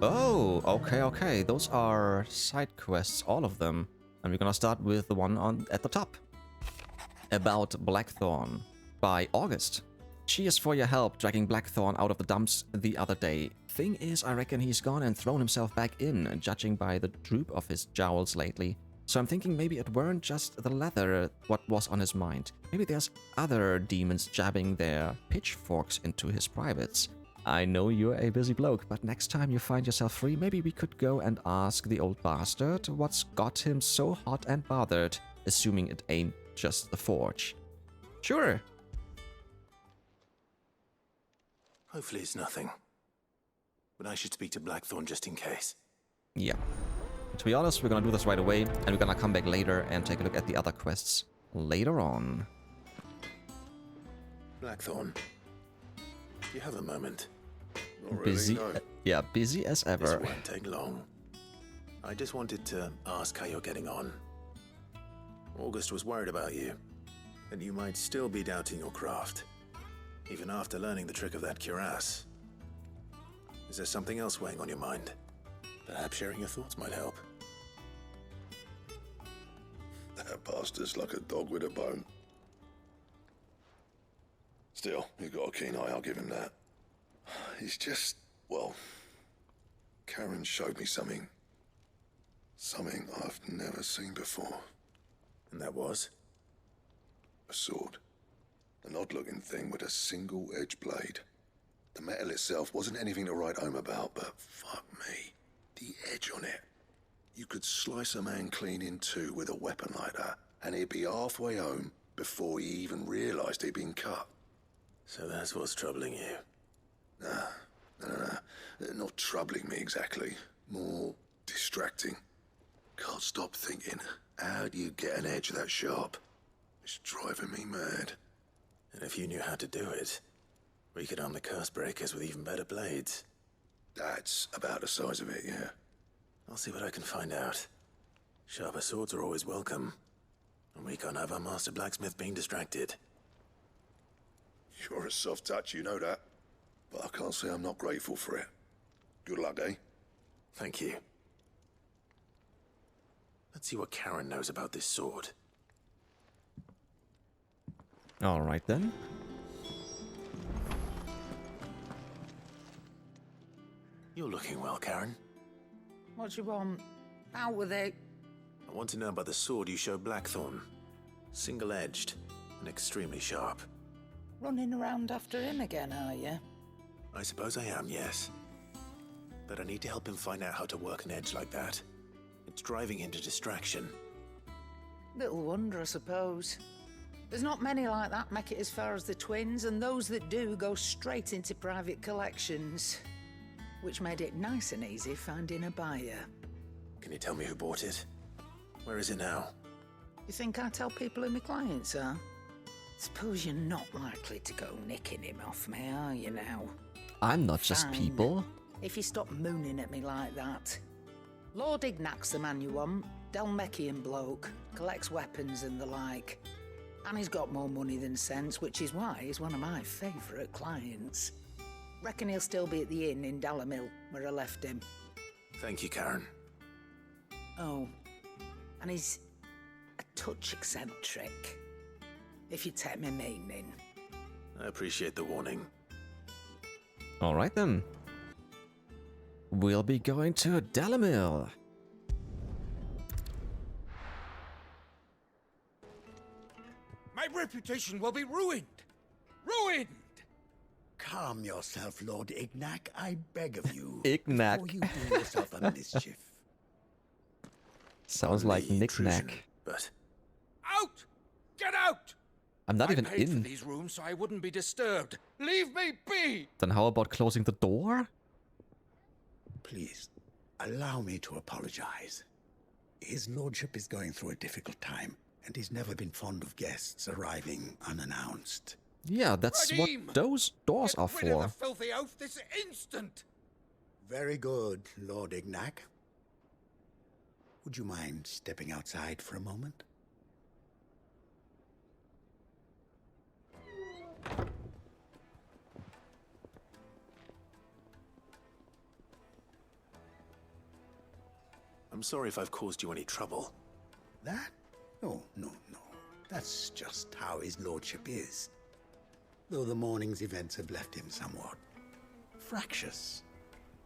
Oh, okay. Those are side quests, all of them. And we're gonna start with the one at the top. About Blackthorne by August. Cheers for your help dragging Blackthorne out of the dumps the other day. Thing is, I reckon he's gone and thrown himself back in, judging by the droop of his jowls lately. So I'm thinking maybe it weren't just the leather what was on his mind. Maybe there's other demons jabbing their pitchforks into his privates. I know you're a busy bloke, but next time you find yourself free, maybe we could go and ask the old bastard what's got him so hot and bothered, assuming it ain't just the forge. Sure. Hopefully it's nothing. But I should speak to Blackthorne just in case. Yeah. To be honest, we're gonna do this right away, and we're gonna come back later and take a look at the other quests later on. Blackthorne, do you have a moment? Not really, Busy, no. yeah, busy as This ever. won't take long. I just wanted to ask how you're getting on. August was worried about you, and you might still be doubting your craft, even after learning the trick of that cuirass. Is there something else weighing on your mind? Perhaps sharing your thoughts might help. That bastard's like a dog with a bone. Still, he's got a keen eye, I'll give him that. He's just, well, Charon showed me something. Something I've never seen before. And that was? A sword. An odd-looking thing with a single-edged blade. The metal itself wasn't anything to write home about, but fuck me. The edge on it. You could slice a man clean in two with a weapon like that, and he'd be halfway home before he even realised he'd been cut. So that's what's troubling you. No. Not troubling me exactly. More distracting. Can't stop thinking, how do you get an edge that sharp? It's driving me mad. And if you knew how to do it, we could arm the curse breakers with even better blades. That's about the size of it, yeah. I'll see what I can find out. Sharper swords are always welcome. And we can't have our master blacksmith being distracted. You're a soft touch, you know that. But I can't say I'm not grateful for it. Good luck, eh? Thank you. Let's see what Charon knows about this sword. Alright then. You're looking well, Charon. What do you want? Out with it. I want to know about the sword you showed Blackthorne. Single-edged and extremely sharp. Running around after him again, are you? I suppose I am, yes. But I need to help him find out how to work an edge like that. It's driving him to distraction. Little wonder, I suppose. There's not many like that make it as far as the twins, and those that do go straight into private collections. Which made it nice and easy finding a buyer. Can you tell me who bought it? Where is it now? You think I tell people who my clients are? Suppose you're not likely to go nicking him off me, are you now? I'm not just Fine. people. If you stop mooning at me like that. Lord Ignac's the man you want. Dalmekian bloke. Collects weapons and the like. And he's got more money than sense, which is why he's one of my favourite clients. Reckon he'll still be at the inn in Dalamil, where I left him. Thank you, Charon. Oh, and he's a touch eccentric, if you take my meaning. I appreciate the warning. Alright then. We'll be going to Dalamil. My reputation will be ruined! Ruined! Calm yourself, Lord Ignac, I beg of you. Ignac. Before you do yourself a mischief. Sounds like Only intrusion, knick-knack. But Out! Get out! I'm not I even paid for in. these rooms so I wouldn't be disturbed. Leave me be! Then how about closing the door? Please, allow me to apologize. His lordship is going through a difficult time, and he's never been fond of guests arriving unannounced. Yeah, that's Radim! what those doors Get are rid of for. the filthy oaf this instant! Very good, Lord Ignac. Would you mind stepping outside for a moment? I'm sorry if I've caused you any trouble. That? Oh, no. That's just how his lordship is. Though the morning's events have left him somewhat fractious.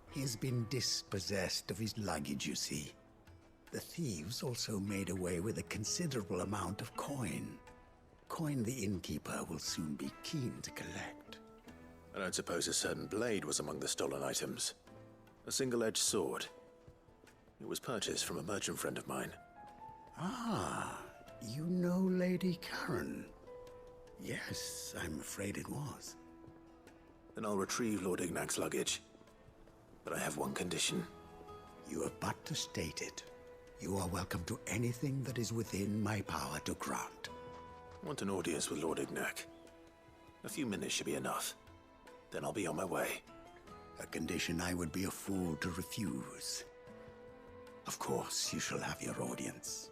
He has been dispossessed of his luggage, you see. The thieves also made away with a considerable amount of coin. Coin the innkeeper will soon be keen to collect. I don't suppose a certain blade was among the stolen items. A single-edged sword. It was purchased from a merchant friend of mine. Ah, you know Lady Charon. Yes, I'm afraid it was. Then I'll retrieve Lord Ignac's luggage. But I have one condition. You have but to state it. You are welcome to anything that is within my power to grant. I want an audience with Lord Ignac. A few minutes should be enough. Then I'll be on my way. A condition I would be a fool to refuse. Of course, you shall have your audience.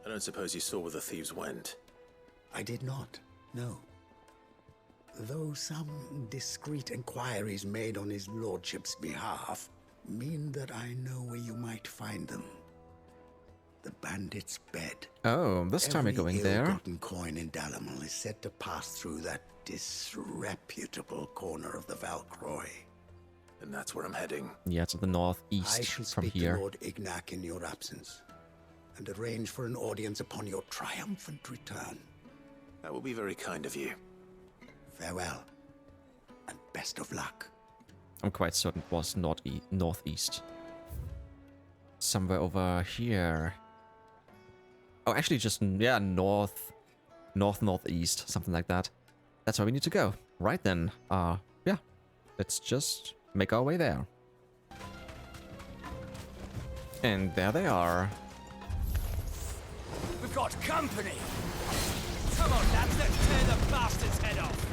I don't suppose you saw where the thieves went. I did not, no. Though some discreet inquiries made on his lordship's behalf mean that I know where you might find them. The bandit's bed. Oh, this time we're going there. Every ill-gotten coin in Dalamil is said to pass through that disreputable corner of the Valcroy. And that's where I'm heading. Yeah, to the I northeast shall from speak here. to Lord Ignac in your absence, and arrange for an audience upon your triumphant return. That will be very kind of you. Farewell, and best of luck. I'm quite certain it was northeast. Somewhere over here. Oh, actually just, yeah, northeast, something like that. That's where we need to go. Right then, yeah, let's just make our way there. And there they are. We've got company! Come on, lads, let's tear the bastard's head off!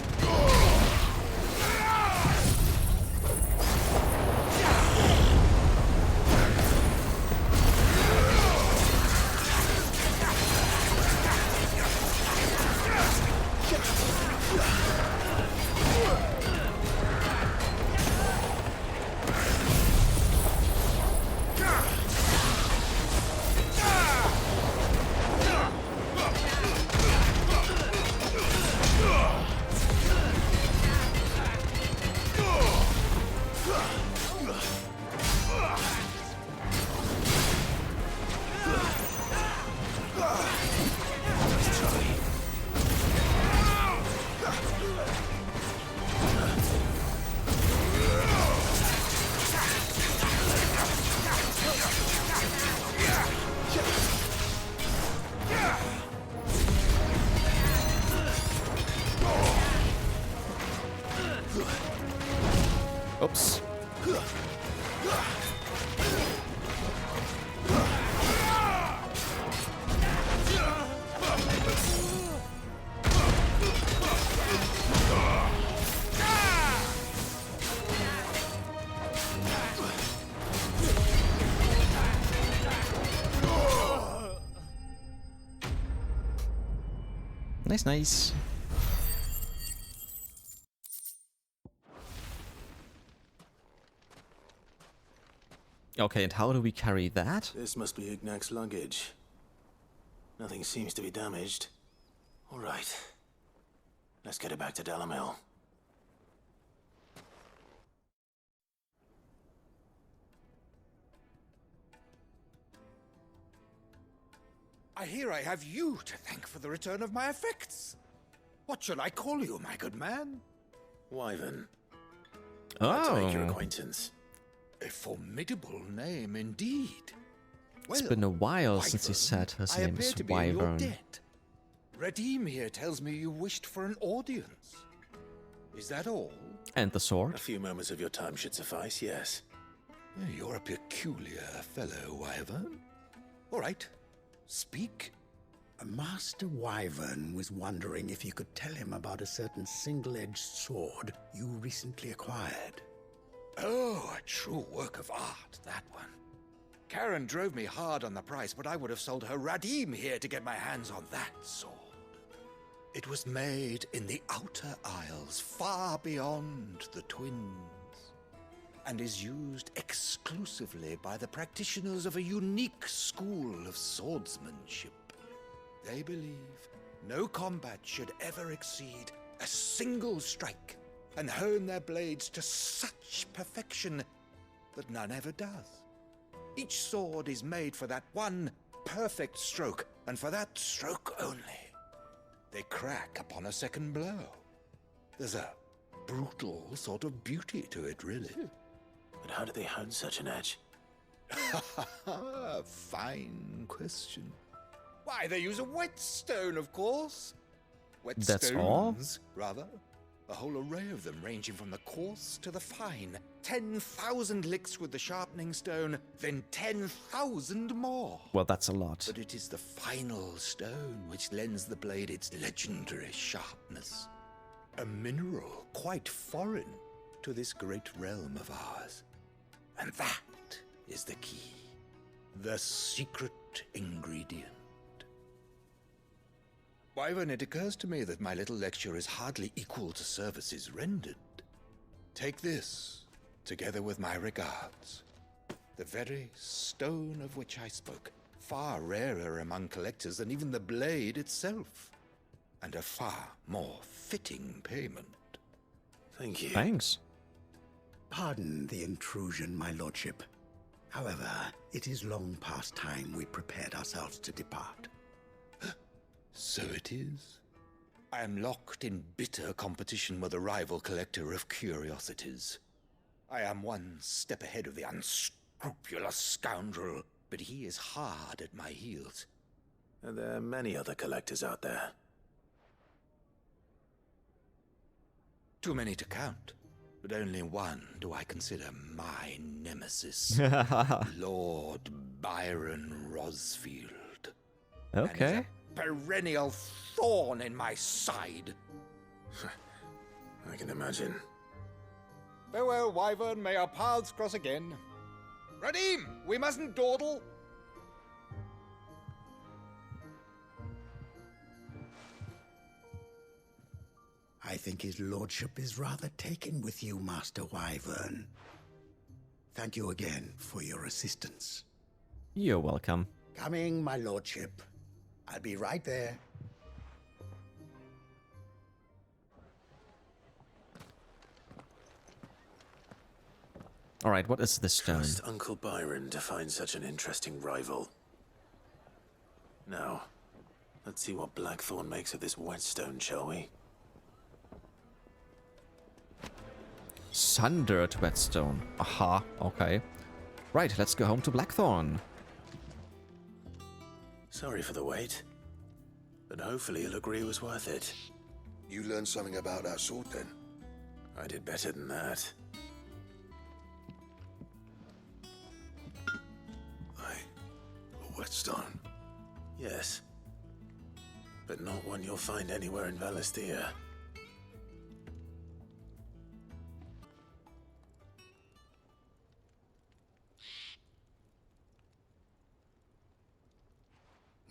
Oops. Nice, nice. Okay, and how do we carry that? This must be Ignac's luggage. Nothing seems to be damaged. All right. Let's get it back to Dalamil. I hear I have you to thank for the return of my effects. What shall I call you, my good man? Wyvern. Glad to make your acquaintance. A formidable name indeed. It's been a while since he said his I name appear is to be in your Wyvern. debt. Redeem here tells me you wished for an audience. Is that all? And the A sword? few moments of your time should suffice, yes. You're a peculiar fellow, Wyvern. All right, speak. Master Wyvern was wondering if you could tell him about a certain single-edged sword you recently acquired. Oh, a true work of art, that one. Charon drove me hard on the price, but I would have sold her Radim here to get my hands on that sword. It was made in the Outer Isles, far beyond the Twins. and is used exclusively by the practitioners of a unique school of swordsmanship. They believe no combat should ever exceed a single strike, and hone their blades to such perfection that none ever does. Each sword is made for that one perfect stroke, and for that stroke only. They crack upon a second blow. There's a brutal sort of beauty to it, really. But how do they hone such an edge? Fine question. Why, they use a whetstone, of course. That's all? Whetstones, rather. A whole array of them, ranging from the coarse to the fine. 10,000 licks with the sharpening stone, then 10,000 more. Well, that's a lot. But it is the final stone which lends the blade its legendary sharpness. A mineral quite foreign to this great realm of ours. And that is the key. The secret ingredient. Wyvern, it occurs to me that my little lecture is hardly equal to services rendered. Take this, together with my regards. The very stone of which I spoke, far rarer among collectors than even the blade itself, and a far more fitting payment. Thank you. Thanks. Pardon the intrusion, my lordship. However, it is long past time we prepared ourselves to depart. So it is. I am locked in bitter competition with a rival collector of curiosities. I am one step ahead of the unscrupulous scoundrel, but he is hard at my heels. Are there many other collectors out there? Too many to count, but only one do I consider my nemesis. Lord Byron Rosfield. Okay. Perennial thorn in my side. I can imagine. Farewell, Wyvern. May our paths cross again. Radim, we mustn't dawdle. I think his lordship is rather taken with you, Master Wyvern. Thank you again for your assistance. You're welcome. Coming, my lordship. I'll be right there. All right, what is this stone? Trust Uncle Byron to find such an interesting rival. Now, let's see what Blackthorne makes of this whetstone, shall we? Sundered whetstone. Aha, okay. Right, let's go home to Blackthorne. Sorry for the wait, but hopefully he'll agree it was worth it. You learned something about that sword then? I did better than that. A whetstone? Yes, but not one you'll find anywhere in Valisthea.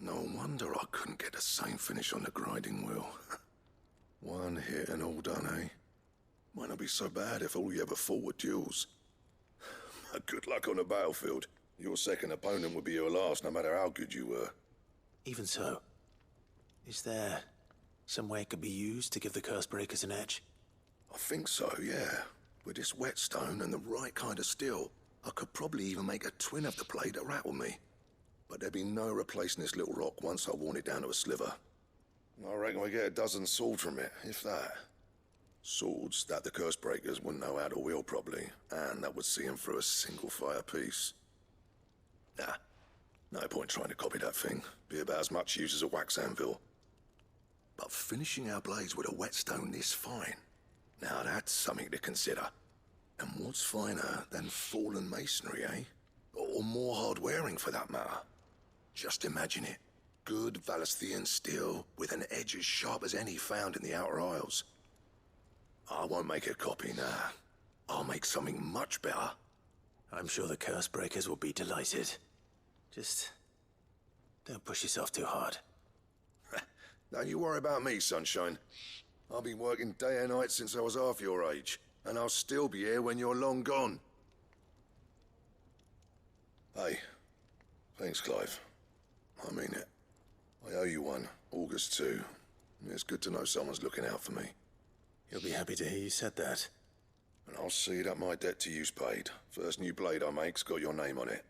No wonder I couldn't get the same finish on the grinding wheel. One hit and all done, eh? Might not be so bad if all you ever fought were duels. Good luck on the battlefield. Your second opponent would be your last, no matter how good you were. Even so, is there some way it could be used to give the curse breakers an edge? I think so, yeah. With this whetstone and the right kind of steel, I could probably even make a twin of the blade that rattled me. But there'd be no replacing this little rock once I worn it down to a sliver. I reckon we get a dozen swords from it, if that. Swords that the curse breakers wouldn't know how to wield properly, and that would see them through a single fire piece. Nah, no point trying to copy that thing. Be about as much use as a wax anvil. But finishing our blades with a whetstone this fine, now that's something to consider. And what's finer than fallen masonry, eh? Or more hard-wearing, for that matter. Just imagine it. Good Valisthean steel with an edge as sharp as any found in the Outer Isles. I won't make a copy now. I'll make something much better. I'm sure the curse breakers will be delighted. Just don't push yourself too hard. Don't you worry about me, sunshine. I've been working day and night since I was half your age, and I'll still be here when you're long gone. Hey, thanks, Clive. I mean it. I owe you one, August too. It's good to know someone's looking out for me. You'll be happy to hear you said that. And I'll see that my debt to you's paid. First new blade I make's got your name on it.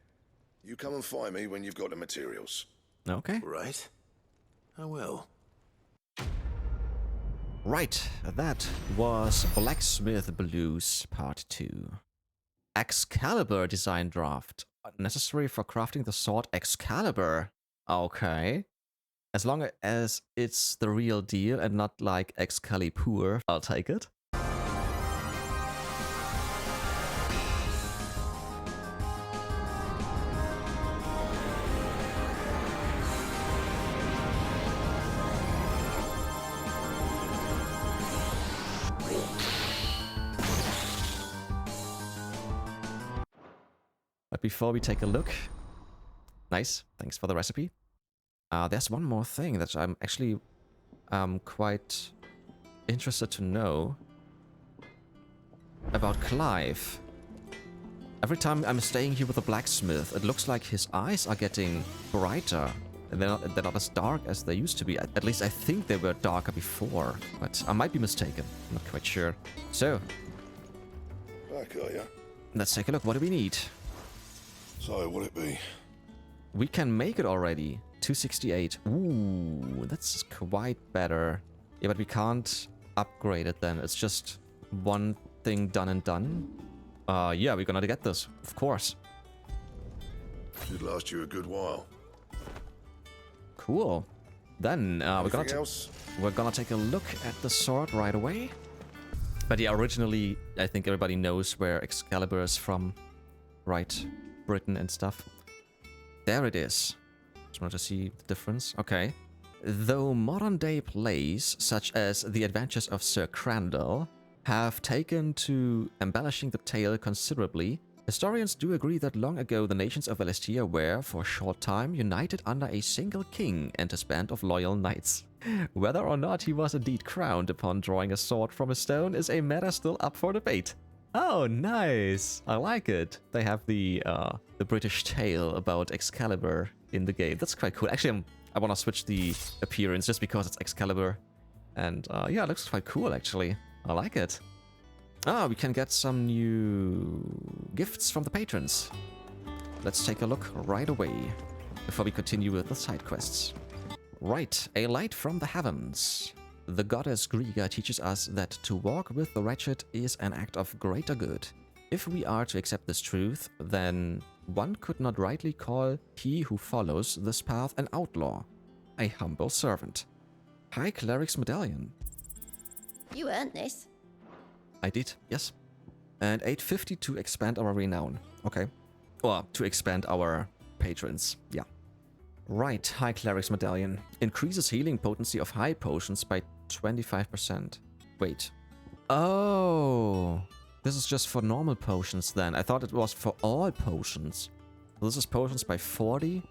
You come and find me when you've got the materials. Okay. Right? I will. Right, that was Blacksmith Blues Part 2. Excalibur design draft. Necessary for crafting the sword Excalibur. Okay. As long as it's the real deal and not like Excalibur, I'll take it. But before we take a look, nice, thanks for the recipe. There's one more thing that I'm actually quite interested to know about Clive. Every time I'm staying here with the blacksmith, it looks like his eyes are getting brighter. And they're not as dark as they used to be. At least I think they were darker before, but I might be mistaken. I'm not quite sure. So, Back, are ya? let's take a look. What do we need? So, what'll it be? We can make it already. 268. Ooh, that's quite better. Yeah, but we can't upgrade it then. It's just one thing done and done. Yeah, we're gonna get this, of course. Should last you a good while. Cool. Then Anything else? we're gonna take a look at the sword right away. But yeah, originally I think everybody knows where Excalibur is from, right? Britain and stuff. There it is. Just wanted to see the difference. Okay. Though modern-day plays, such as The Adventures of Sir Crandall, have taken to embellishing the tale considerably, historians do agree that long ago the nations of Valestia were, for a short time, united under a single king and his band of loyal knights. Whether or not he was indeed crowned upon drawing a sword from a stone is a matter still up for debate. Oh, nice! I like it. They have the British tale about Excalibur in the game. That's quite cool. Actually, I want to switch the appearance just because it's Excalibur. And yeah, it looks quite cool, actually. I like it. We can get some new gifts from the patrons. Let's take a look right away before we continue with the side quests. Right, a light from the heavens. The goddess Griga teaches us that to walk with the wretched is an act of greater good. If we are to accept this truth, then one could not rightly call he who follows this path an outlaw, a humble servant. High Cleric's Medallion. You earned this. I did, yes. And 850 to expand our renown. Okay. Or to expand our patrons, yeah. Right, High Cleric's Medallion. Increases healing potency of high potions by 25%. Wait. Oh! This is just for normal potions then. I thought it was for all potions. This is potions by 40,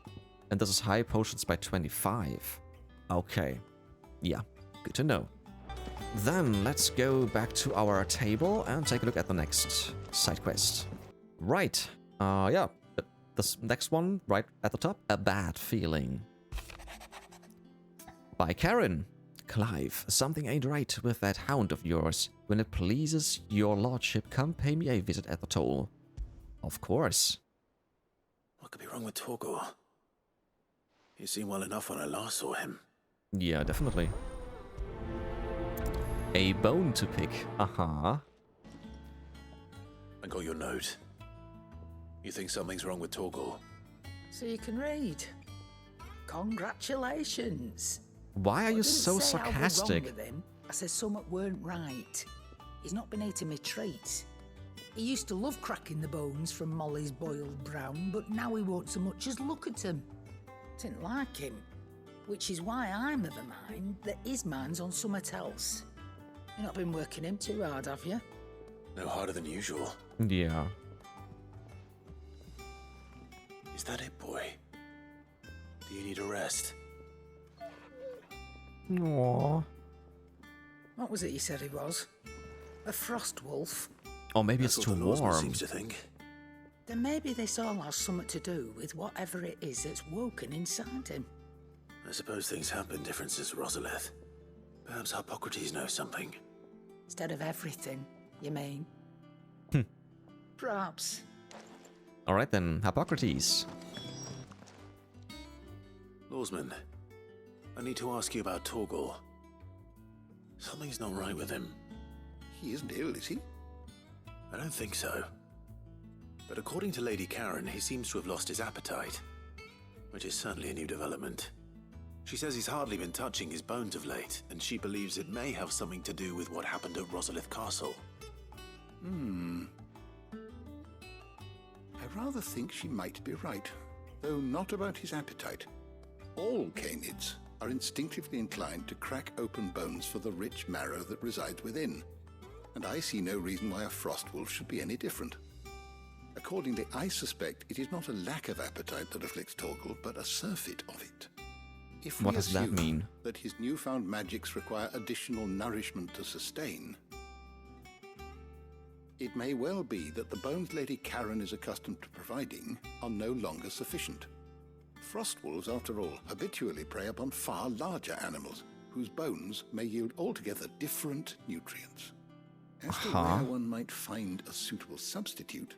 and this is high potions by 25. Okay. Yeah, good to know. Then let's go back to our table and take a look at the next side quest. Right. Yeah. This next one, right at the top, A Bad Feeling. By Charon. Clive, something ain't right with that hound of yours. When it pleases your lordship, come pay me a visit at the toll. Of course. What could be wrong with Torgal? He seemed well enough when I last saw him. Yeah, definitely. A bone to pick. Uh-huh. I got your note. You think something's wrong with Torgal? So you can read. Congratulations. Why are you so I didn't say I was sarcastic? wrong with him. I said something weren't right. He's not been eating me treats. He used to love cracking the bones from Molly's boiled brown, but now he won't so much as look at them. Didn't like him, which is why I'm of a mind that his mind's on something else. You've not been working him too hard, have you? No harder than usual. Yeah. Is that it, boy? Do you need a rest? Aww. What was it you said he was? A frost wolf? Or maybe That's it's what too the Lawsman warm. seems to think. Then maybe this all has something to do with whatever it is that's woken inside him. I suppose things have been different since Rosalith. Perhaps Hippocrates knows something. Instead of everything, you mean? Perhaps. Alright then, Hippocrates. Lawsman, I need to ask you about Torgal. Something's not right with him. He isn't ill, is he? I don't think so. But according to Lady Charon, he seems to have lost his appetite, which is certainly a new development. She says he's hardly been touching his bones of late, and she believes it may have something to do with what happened at Rosalith Castle. I rather think she might be right, though not about his appetite. All canids are instinctively inclined to crack open bones for the rich marrow that resides within, and I see no reason why a frostwolf should be any different. Accordingly, I suspect it is not a lack of appetite that afflicts Torgal, but a surfeit of it. If What we does that assume mean? that his newfound magics require additional nourishment to sustain, it may well be that the bones Lady Charon is accustomed to providing are no longer sufficient. Frostwolves, after all, habitually prey upon far larger animals, whose bones may yield altogether different nutrients. As to where one might find a suitable substitute,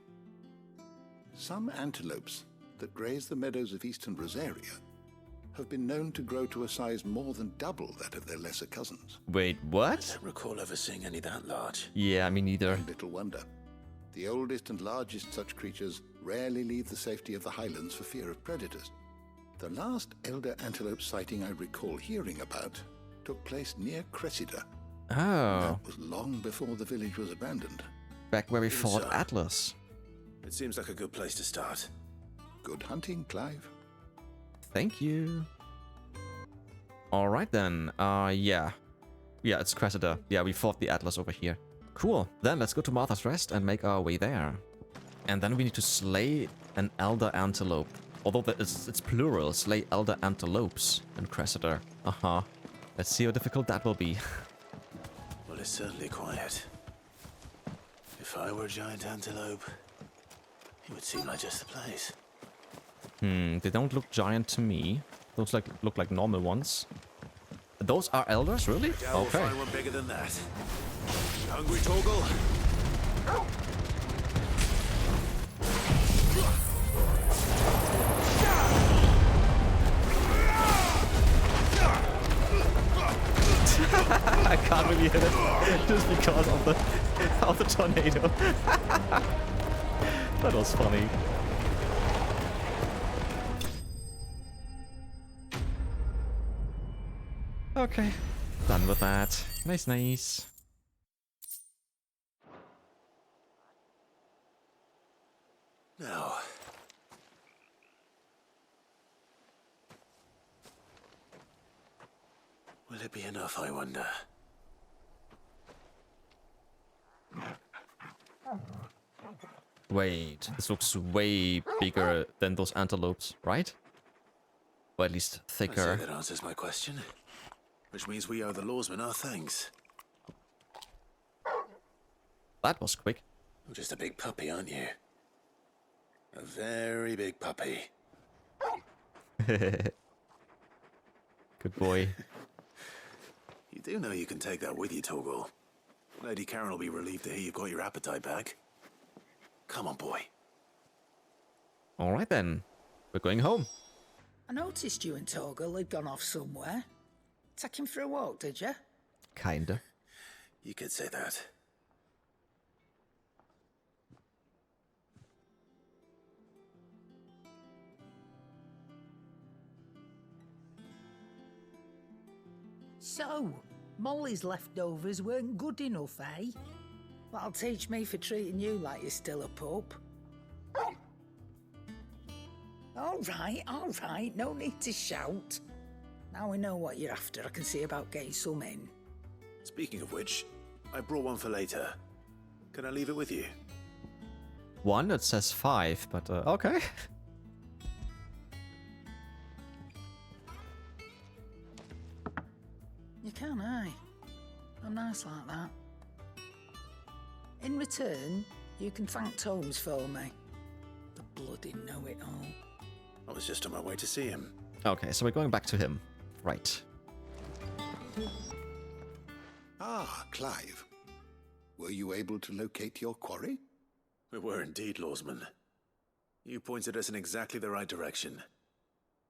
some antelopes that graze the meadows of eastern Rosaria have been known to grow to a size more than double that of their lesser cousins. Wait, I what? don't recall ever seeing any that large. Yeah, me neither. Little wonder. The oldest and largest such creatures rarely leave the safety of the highlands for fear of predators. The last Elder Antelope sighting I recall hearing about took place near Cressida. Oh, That was long before the village was abandoned. back where we Yes, fought sir. Atlas. It seems like a good place to start. Good hunting, Clive. Thank you. Alright then, yeah. Yeah, it's Cressida. Yeah, we fought the Atlas over here. Cool, then let's go to Martha's Rest and make our way there. And then we need to slay an Elder Antelope. Although it's plural, slay Elder Antelopes in Cressida. Let's see how difficult that will be. Well, it's certainly quiet. If I were a giant antelope, it would seem like just the place. They don't look giant to me. Those look like normal ones. Those are elders, really? Doubt we'll Okay. find one bigger than that. You hungry, Torgal? I can't really hit it just because of the tornado. That was funny. Okay, done with that. Nice, nice. Now, will it be enough, I wonder? Wait, this looks way bigger than those antelopes, right? Or at least I say thicker. that answers my question. Which means we owe the lawsman our thanks. That was quick. You're just a big puppy, aren't you? A very big puppy. Good boy. You do know you can take that with you, Torgal. Lady Charon will be relieved to hear you've got your appetite back. Come on, boy. Alright then. We're going home. I noticed you and Torgal had gone off somewhere. Take him for a walk, did you? Kinda. You could say that. So, Molly's leftovers weren't good enough, eh? That'll teach me for treating you like you're still a pup. All right, no need to shout. Now we know what you're after, I can see about getting some in. Speaking of which, I brought one for later. Can I leave it with you? One, it says 5, but okay. You can, eh? I'm nice like that. In return, you can thank Tomes for me. bloody know-it-all. I was just on my way to see him. Okay, so we're going back to him. Right. Ah, Clive. Were you able to locate your quarry? We were indeed, Lawsman. You pointed us in exactly the right direction.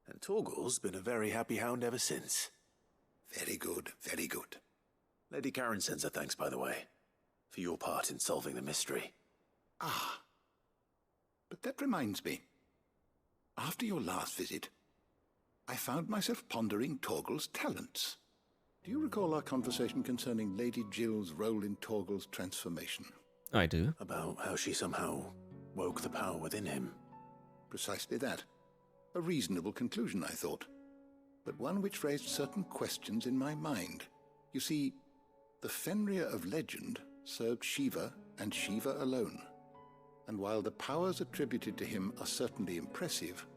And Torgal's been a very happy hound ever since. Very good, very good. Lady Charon sends her thanks, by the way, for your part in solving the mystery. Ah. But that reminds me. After your last visit, I found myself pondering Torgal's talents. Do you recall our conversation concerning Lady Jill's role in Torgal's transformation? I do. About how she somehow woke the power within him. Precisely that. A reasonable conclusion, I thought, but one which raised certain questions in my mind. You see, the Fenrir of legend served Shiva and Shiva alone. And while the powers attributed to him are certainly impressive,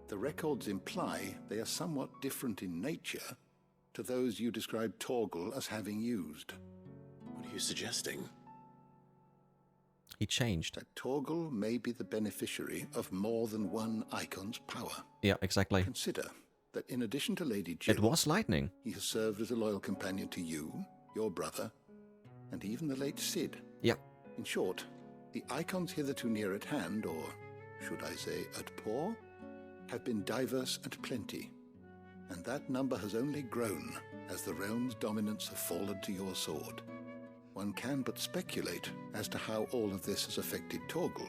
the records imply they are somewhat different in nature to those you described Torgal as having used. What are you suggesting? He changed. That Torgal may be the beneficiary of more than one icon's power. Yeah, exactly. Consider that in addition to Lady Jill, It was lightning. he has served as a loyal companion to you, your brother, and even the late Sid. Yeah. In short, the icons hitherto near at hand, or should I say at paw, have been diverse and plenty, and that number has only grown as the realm's dominance have fallen to your sword. One can but speculate as to how all of this has affected Torgal.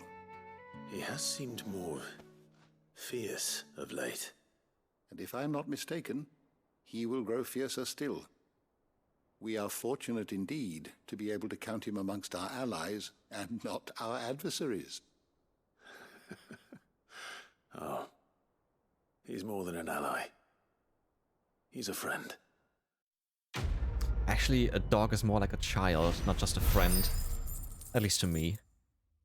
He has seemed more fierce of late. And if I am not mistaken, he will grow fiercer still. We are fortunate indeed to be able to count him amongst our allies and not our adversaries. Oh, he's more than an ally. He's a friend. Actually, a dog is more like a child, not just a friend. At least to me.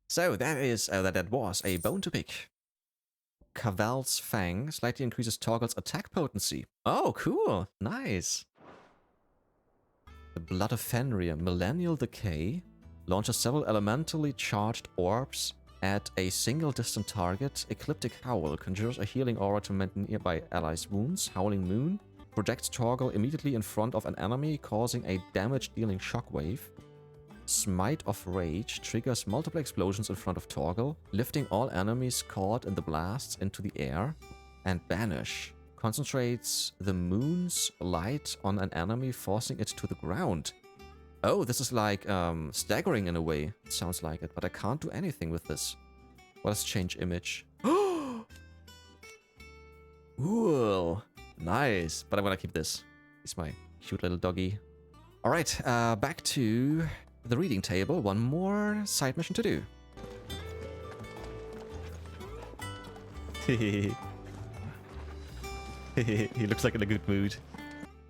So that was a bone to pick. Caval's Fang slightly increases Torgal's attack potency. Oh, cool. Nice. The Blood of Fenrir, Millennial Decay, launches several elementally charged orbs at a single distant target. Ecliptic Howl conjures a healing aura to mend nearby allies' wounds. Howling Moon projects Torgal immediately in front of an enemy, causing a damage-dealing shockwave. Smite of Rage triggers multiple explosions in front of Torgal, lifting all enemies caught in the blasts into the air. And Banish concentrates the moon's light on an enemy, forcing it to the ground. Oh, this is like staggering in a way. It sounds like it, but I can't do anything with this. What is change image? Ooh, nice. But I'm gonna keep this. He's my cute little doggy. All right, back to the reading table. One more side mission to do. He looks like in a good mood.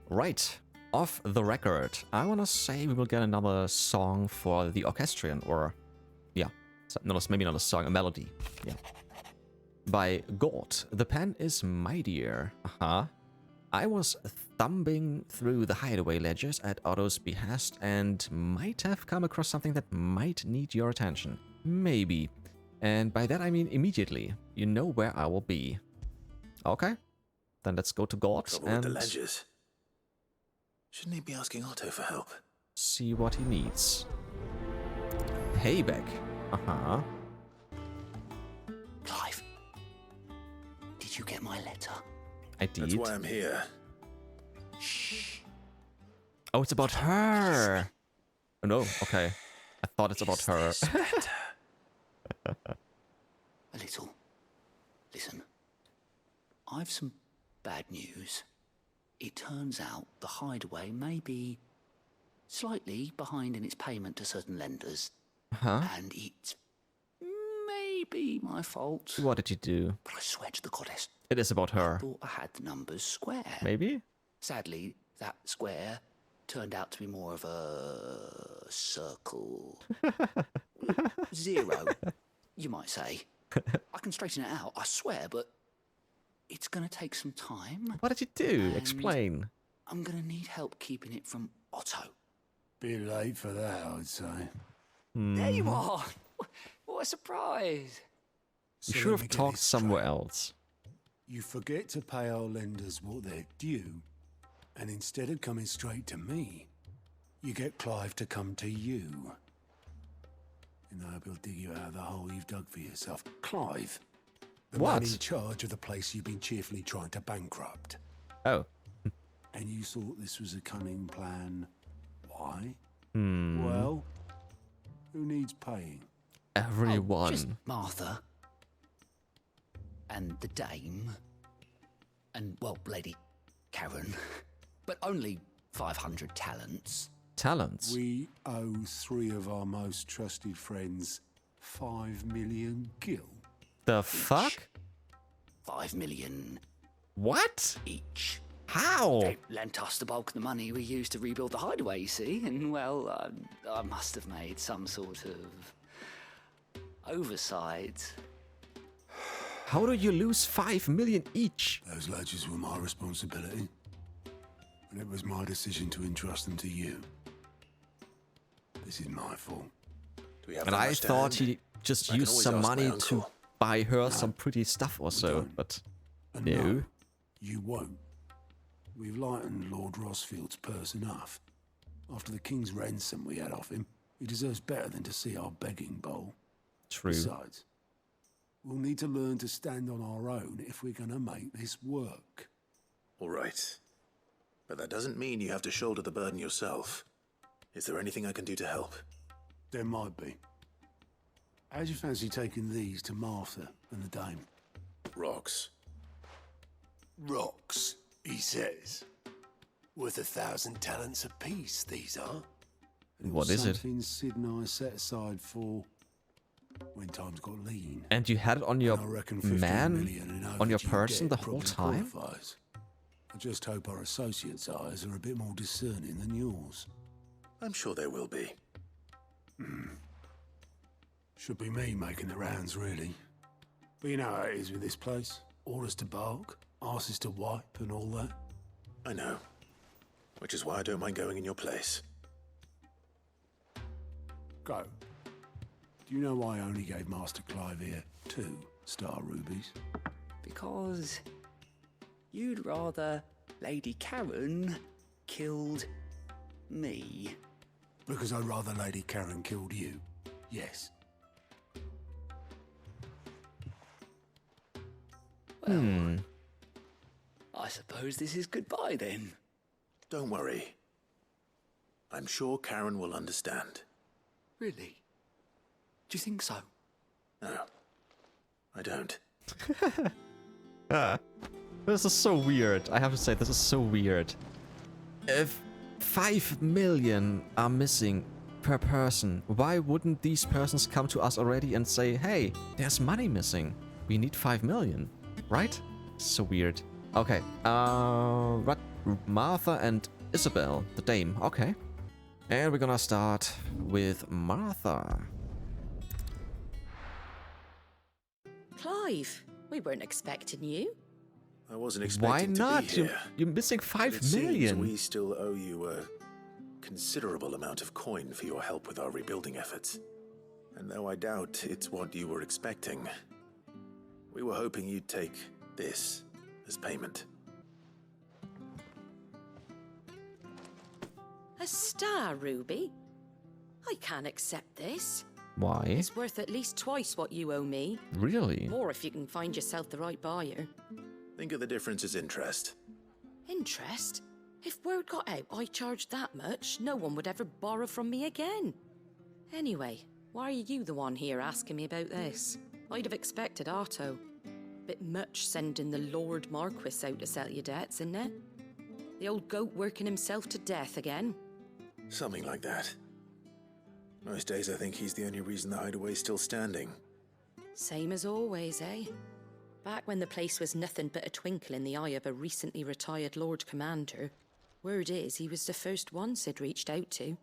Right, off the record, I want to say we will get another song for the orchestrion, or yeah, maybe not a song, a melody. Yeah, by Gaute. The pen is mightier. I was thumbing through the Hideaway ledgers at Otto's behest and might have come across something that might need your attention. Maybe. And by that I mean immediately. You know where I will be. Okay. Then let's go to Gaute Trouble and with the ledgers. Shouldn't he be asking Otto for help? see what he needs. Payback. Clive, did you get my letter? I did. That's why I'm here. Shh. Oh, it's about her. Oh no, okay. I thought it's about her. A little. Listen, I've some bad news. It turns out the Hideaway may be slightly behind in its payment to certain lenders. And it's maybe my fault. What did you do? But I swear to the goddess, It is about I her. thought I had the numbers square. Maybe? Sadly, that square turned out to be more of a circle. 0, you might say. I can straighten it out, I swear, but it's going to take some time. What did you do? And Explain. I'm going to need help keeping it from Otto. Bit late for that, I'd say. There you are! What a surprise! You So should let me have get talked this somewhere straight. else. You forget to pay our lenders what they're due, and instead of coming straight to me, you get Clive to come to you. And I hope he'll dig you out of the hole you've dug for yourself. Clive, the man What? in charge of the place you've been cheerfully trying to bankrupt. Oh. And you thought this was a cunning plan. Why? Hmm. Well, who needs paying? Everyone. Just Martha. And the dame. And, well, Lady Charon. But only 500 talents. Talents. We owe 3 of our most trusted friends 5 million gil. The fuck? 5 million What? each. How? They lent us the bulk of the money we used to rebuild the Hideaway, you see, and, well, I must have made some sort of oversight. How do you lose 5 million each? Those ledgers were my responsibility, and it was my decision to entrust them to you. This is my fault. Do we have And that I much to thought hand? he just I can used always some ask my money to uncle. buy her some pretty stuff or so, don't. but And no. you won't. We've lightened Lord Rossfield's purse enough. After the king's ransom we had off him, he deserves better than to see our begging bowl. True. Besides, we'll need to learn to stand on our own if we're going to make this work. All right. But that doesn't mean you have to shoulder the burden yourself. Is there anything I can do to help? There might be. How'd you fancy taking these to Martha and the dame? Rocks. Rocks, he says. Worth 1,000 talents apiece, these are. What is it? Something Sid and I set aside for when times got lean. And you had it on your I reckon 15 man, million in on your overdue person the debt whole probably time? qualifies. I just hope our associates' eyes are a bit more discerning than yours. I'm sure there will be. Should be me making the rounds, really. But you know how it is with this place. Orders to bark, arses to wipe, and all that. I know. Which is why I don't mind going in your place. Go. Do you know why I only gave Master Clive here 2 star rubies? Because you'd rather Lady Charon killed me. Because I'd rather Lady Charon killed you. Yes. Well, I suppose this is goodbye then. Don't worry. I'm sure Charon will understand. Really? Do you think so? No, I don't. This is so weird. I have to say, this is so weird. If 5 million are missing per person, why wouldn't these persons come to us already and say, hey, there's money missing. We need 5 million, right? So weird. Okay, Martha and Isabelle, the dame. Okay. And we're gonna start with Martha. Clive, we weren't expecting you. I wasn't Why expecting not? to be here. You're missing But 5 it seems million. we still owe you a considerable amount of coin for your help with our rebuilding efforts. And though I doubt it's what you were expecting, we were hoping you'd take this as payment. A star ruby? I can't accept this. Why? It's worth at least twice what you owe me. Really? More if you can find yourself the right buyer. Think of the difference as interest. Interest? If word got out I charged that much, no one would ever borrow from me again. Anyway, why are you the one here asking me about this? I'd have expected Otto. Bit much sending the Lord Marquis out to settle your debts, isn't it? The old goat working himself to death again. Something like that. Most days I think he's the only reason the Hideaway's still standing. Same as always, eh? Back when the place was nothing but a twinkle in the eye of a recently retired Lord Commander, word is he was the first one Sid reached out to.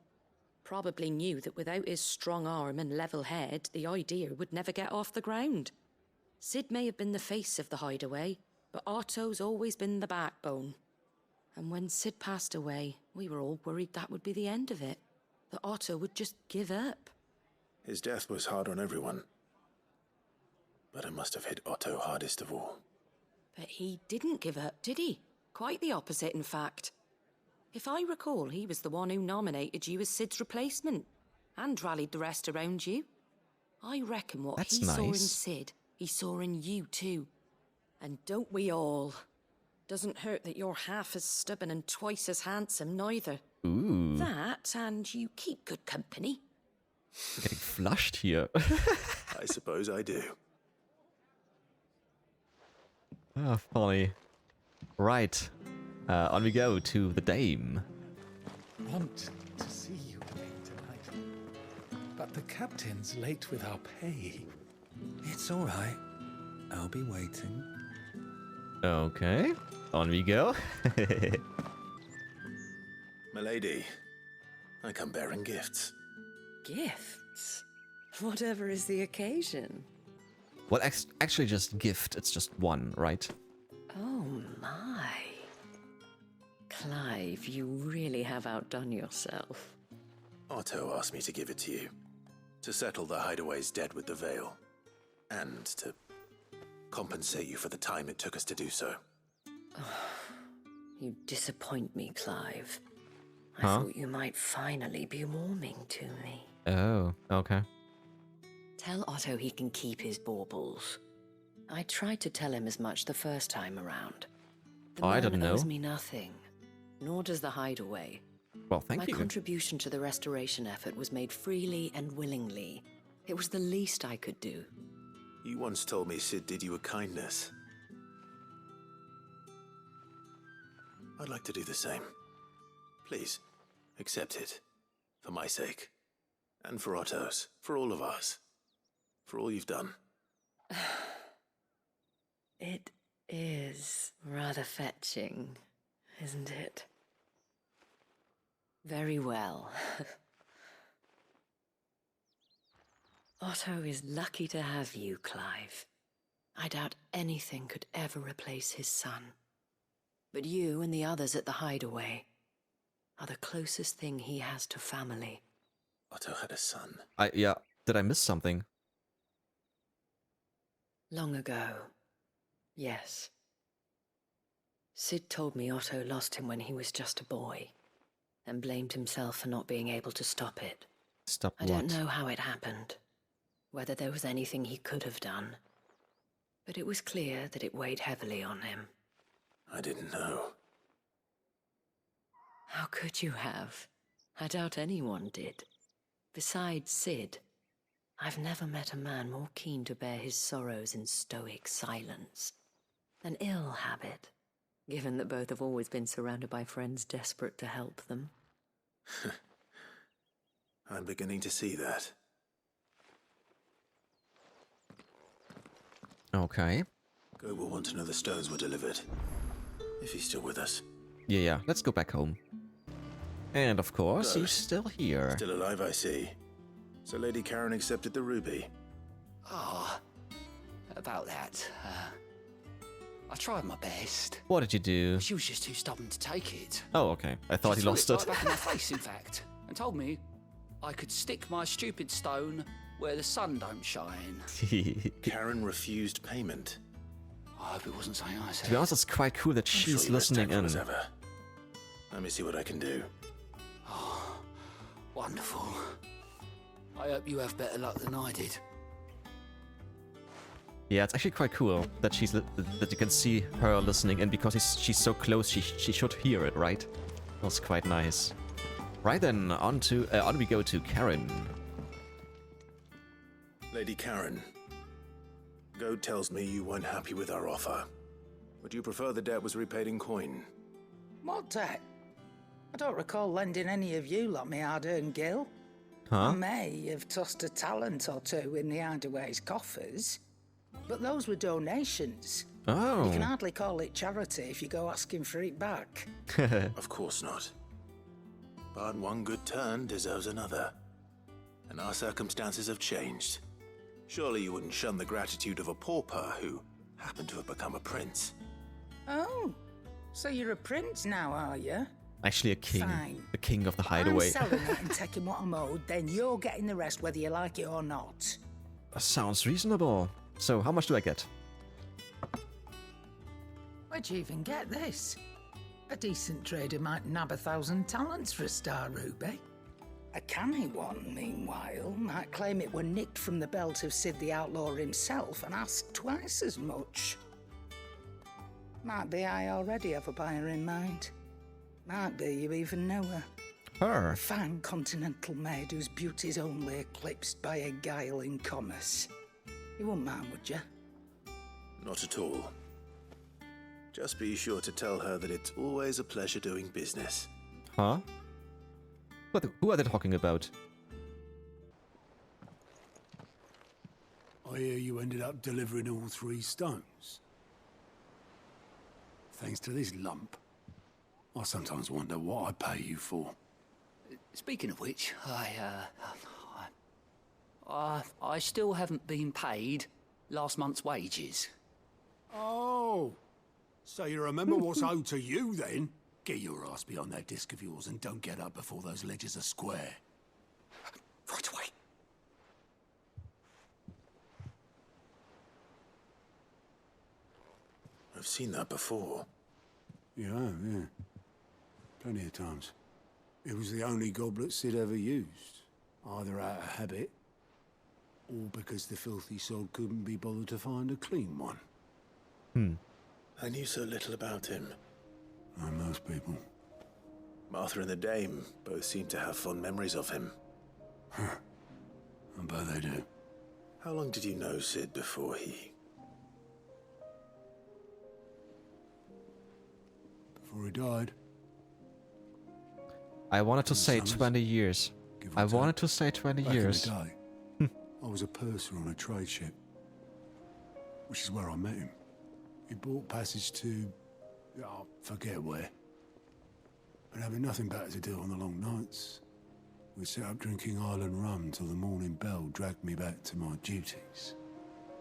Probably knew that without his strong arm and level head, the idea would never get off the ground. Sid may have been the face of the Hideaway, but Otto's always been the backbone. And when Sid passed away, we were all worried that would be the end of it. That Otto would just give up. His death was hard on everyone. but I must have hit Otto hardest of all. But he didn't give up, did he? Quite the opposite, in fact. If I recall, he was the one who nominated you as Sid's replacement, and rallied the rest around you. I reckon what That's he saw in nice. Sid, he saw in you too. And don't we all? Doesn't hurt that you're half as stubborn and twice as handsome, neither. Ooh. That, and you keep good company. Getting flushed here. I suppose I do. Ah, funny. Right. On we go to the dame. Want to see you again tonight. But the captain's late with our pay. It's all right. I'll be waiting. Okay. On we go. Milady, I come bearing gifts. Gifts? Whatever is the occasion. Well, actually just gift. It's just one, right? Oh my. Clive, you really have outdone yourself. Otto asked me to give it to you. To settle the Hideaway's debt with the Veil. And to compensate you for the time it took us to do so. You disappoint me, Clive. I Huh? thought you might finally be warming to me. Oh, okay. Tell Otto he can keep his baubles. I tried to tell him as much the first time around. The I man didn't know. owes me nothing, nor does the Hideaway. Well, thank My you. contribution to the restoration effort was made freely and willingly. It was the least I could do. You once told me Sid did you a kindness. I'd like to do the same. Please, accept it. For my sake. And for Otto's. For all of us. For all you've done. It is rather fetching, isn't it? Very well. Otto is lucky to have you, Clive. I doubt anything could ever replace his son. But you and the others at the Hideaway are the closest thing he has to family. Otto had a son. Yeah. Did I miss something? Long ago, yes. Sid told me Otto lost him when he was just a boy, and blamed himself for not being able to stop it. Stop I what? don't know how it happened, whether there was anything he could have done, but it was clear that it weighed heavily on him. I didn't know. How could you have? I doubt anyone did. Besides Sid, I've never met a man more keen to bear his sorrows in stoic silence. An ill habit, given that both have always been surrounded by friends desperate to help them. I'm beginning to see that. Okay. Gaute will want to know the stones were delivered. If he's still with us. Yeah. Let's go back home. And of course, Gaute. he's still here. Still alive, I see. So Lady Charon accepted the ruby. About that. I tried my best. What did you do? She was just too stubborn to take it. Oh, okay. I thought She he threw lost right it. back in my face, in fact, and told me I could stick my stupid stone where the sun don't shine. Charon refused payment. I hope it wasn't something I said. To be honest, it's quite cool that I'm sure she's you're as listening tactful in. as ever. Let me see what I can do. Wonderful. I hope you have better luck than I did. Yeah, it's actually quite cool that that you can see her listening, and because she's so close, she should hear it, right? That's quite nice. Right then, on we go to Karen. Lady Charon, Gaute tells me you weren't happy with our offer. Would you prefer the debt was repaid in coin? What debt? I don't recall lending any of you lot me hard-earned gil. Huh? I may have tossed a talent or two in the Hideaway's coffers, but those were donations. Oh. You can hardly call it charity if you go asking for it back. Of course not. But one good turn deserves another. And our circumstances have changed. Surely you wouldn't shun the gratitude of a pauper who happened to have become a prince. Oh, so you're a prince now, are you? Actually, a king. Fine. The king of the I'm Hideaway. selling it and taking what I'm owed, then you're getting the rest whether you like it or not. Sounds reasonable. So, how much do I get? Where'd you even get this? A decent trader might nab 1,000 talents for a star ruby. A canny one, meanwhile, might claim it were nicked from the belt of Sid the Outlaw himself and ask twice as much. Might be I already have a buyer in mind. Might be you even know her. Her? A fine continental maid whose beauty's only eclipsed by a guile in commerce. You wouldn't mind, would you? Not at all. Just be sure to tell her that it's always a pleasure doing business. Huh? Who are they talking about? I hear you ended up delivering all 3 stones. Thanks to this lump. I sometimes wonder what I pay you for. Speaking of which, I still haven't been paid last month's wages. Oh! So you remember what's owed to you, then? Get your ass behind that disc of yours and don't get up before those ledgers are square. Right away. I've seen that before. Yeah. Plenty of times. It was the only goblet Sid ever used. Either out of habit, or because the filthy sod couldn't be bothered to find a clean one. I knew so little about him. Like most people. Martha and the Dame both seem to have fond memories of him. I bet they do. How long did you know Sid before he... Before he died? I wanted to say 20 years. I wanted to say 20 years. Back in the day, I was a purser on a trade ship. Which is where I met him. He bought passage to... I forget where. And having nothing better to do on the long nights, we set up drinking island rum till the morning bell dragged me back to my duties.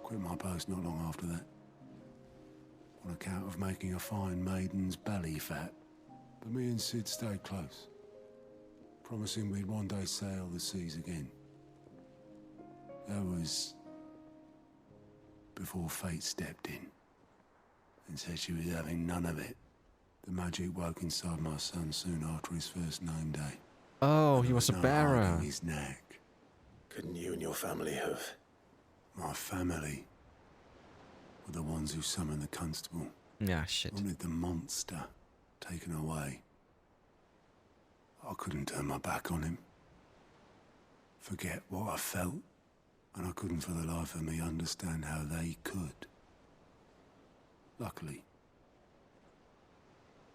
Quit my post not long after that. On account of making a fine maiden's belly fat. But me and Sid stayed close. Promising we'd one day sail the seas again. That was... before fate stepped in. And said she was having none of it. The magic woke inside my son soon after his first name day. Oh, he was a bearer. His neck. Couldn't you and your family have... My family were the ones who summoned the constable. Yeah, shit. Wanted the monster taken away. I couldn't turn my back on him. Forget what I felt. And I couldn't for the life of me understand how they could. Luckily,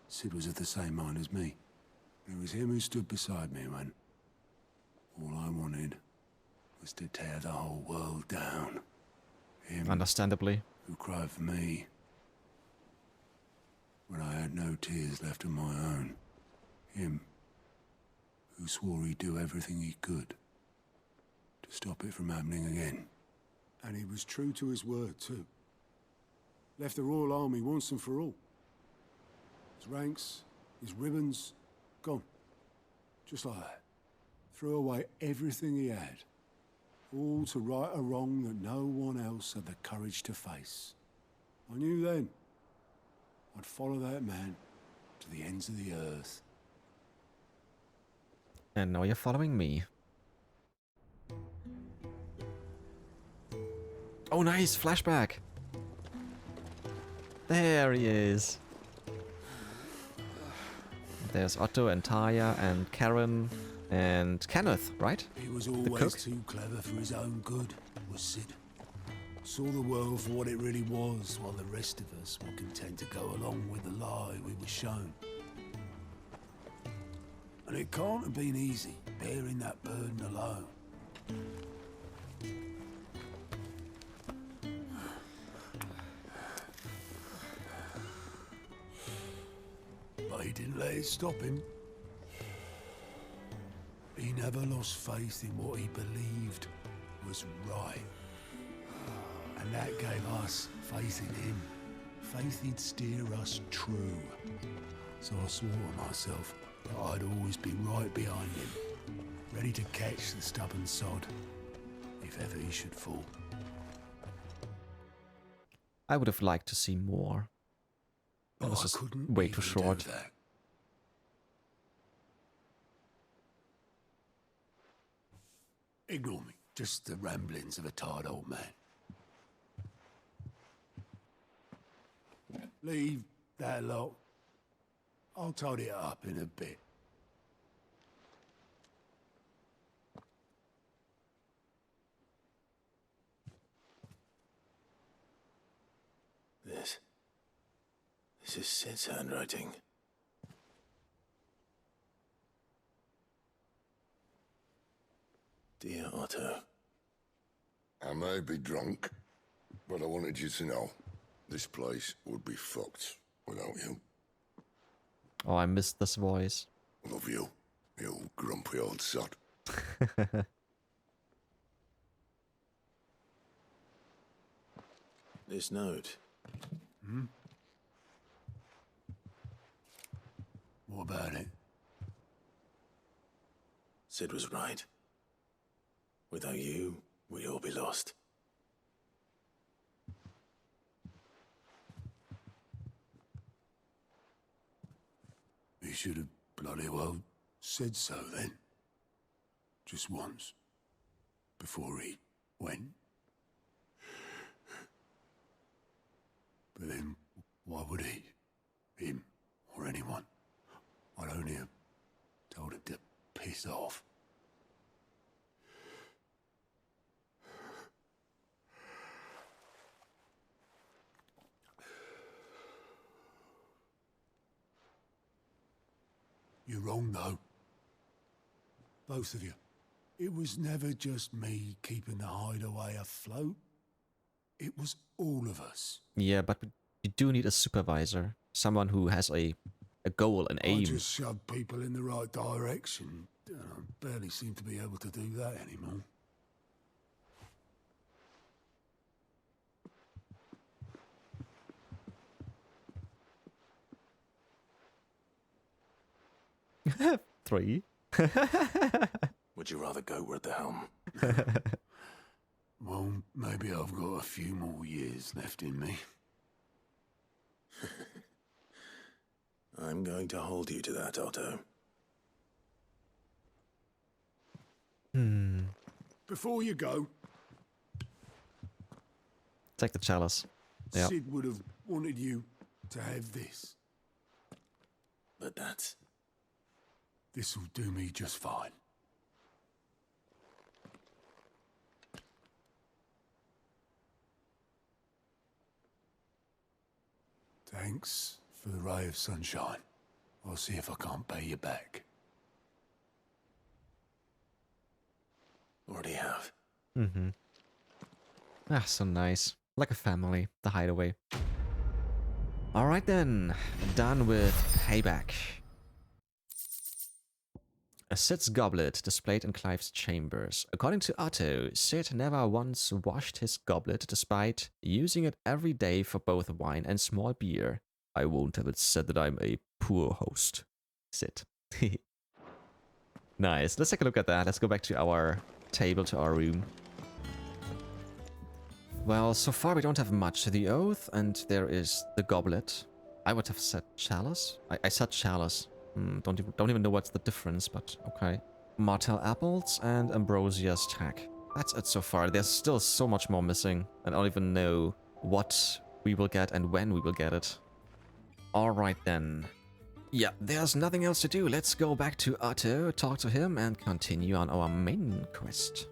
Sid was of the same mind as me. It was him who stood beside me when all I wanted was to tear the whole world down. Him, understandably, who cried for me when I had no tears left of my own. Him, who swore he'd do everything he could to stop it from happening again. And he was true to his word, too. Left the Royal Army once and for all. His ranks, his ribbons, gone. Just like that. Threw away everything he had. All to right a wrong that no one else had the courage to face. I knew then I'd follow that man to the ends of the earth. And now you're following me. Oh, nice! Flashback! There he is. There's Otto and Taya and Charon and Kenneth, right? He was always too clever for his own good, was Sid. Saw the world for what it really was, while the rest of us were content to go along with the lie we were shown. And it can't have been easy, bearing that burden alone. But he didn't let it stop him. He never lost faith in what he believed was right. And that gave us faith in him. Faith he'd steer us true. So I swore to myself that I'd always be right behind him, ready to catch the stubborn sod, if ever he should fall. I would have liked to see more. It was just way too short. Ignore me. Just the ramblings of a tired old man. Leave that lot. I'll tidy it up in a bit. This is Sid's handwriting. Dear Otto. I may be drunk, but I wanted you to know this place would be fucked without you. Oh, I missed this voice. Love you, you grumpy old sod. This note. Hmm? What about it? Sid was right. Without you, we'd all be lost. He should have bloody well said so then. Just once. Before he went. But then, why would he? Him, or anyone? I'd only have told him to piss off. You're wrong, though. Both of you. It was never just me keeping the hideaway afloat. It was all of us. Yeah, but you do need a supervisor. Someone who has a goal, an aim. I just shove people in the right direction. I barely seem to be able to do that anymore. Three. Would you rather go at the helm? Well, maybe I've got a few more years left in me. I'm going to hold you to that, Otto. Before you go... Take the chalice. Yeah. Sid would have wanted you to have this. But that's... This'll do me just fine. Thanks for the ray of sunshine. I'll see if I can't pay you back. Already have. Mm-hmm. Ah, so nice. Like a family, the hideaway. Alright then, done with payback. A Sid's goblet displayed in Clive's chambers. According to Otto, Sid never once washed his goblet despite using it every day for both wine and small beer. I won't have it said that I'm a poor host. Sid. Nice. Let's take a look at that. Let's go back to our table, to our room. Well, so far we don't have much. The oath, and there is the goblet. I would have said chalice. I said chalice. Don't even know what's the difference, but okay. Martell apples and Ambrosia's tag. That's it so far. There's still so much more missing. I don't even know what we will get and when we will get it. Alright then. Yeah, there's nothing else to do. Let's go back to Otto, talk to him, and continue on our main quest.